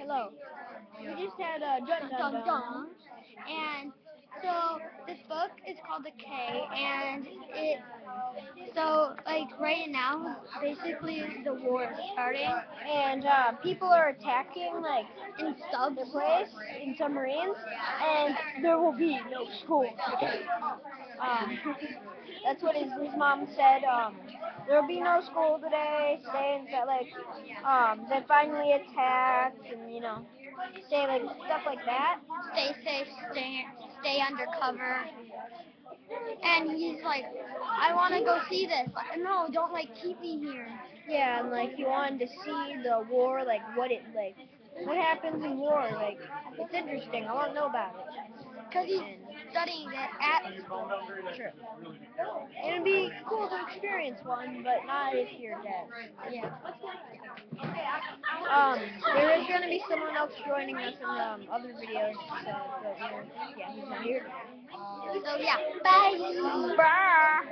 Hello. We just had a dun dun Dun dun. dun. And so this book is called The K, and it like right now basically the war is starting And people are attacking like in subs. the place in submarines, and there will be no school today. Um, that's what his mom said. There will be no school today. Stay inside. Like they finally attacked, and say like stuff like that. Stay safe, stay undercover. And he's like, I want to go see this. Like, no, don't like keep me here. Yeah, and like he wanted to see the war, like what happens in war. Like it's interesting. I want to know about it. Because he's And studying it at school. sure, it'd be cool to experience one, but not if you're dead. Yeah. There is gonna be someone else joining us in other videos, but yeah, he's not here today. So yeah, bye. Bye.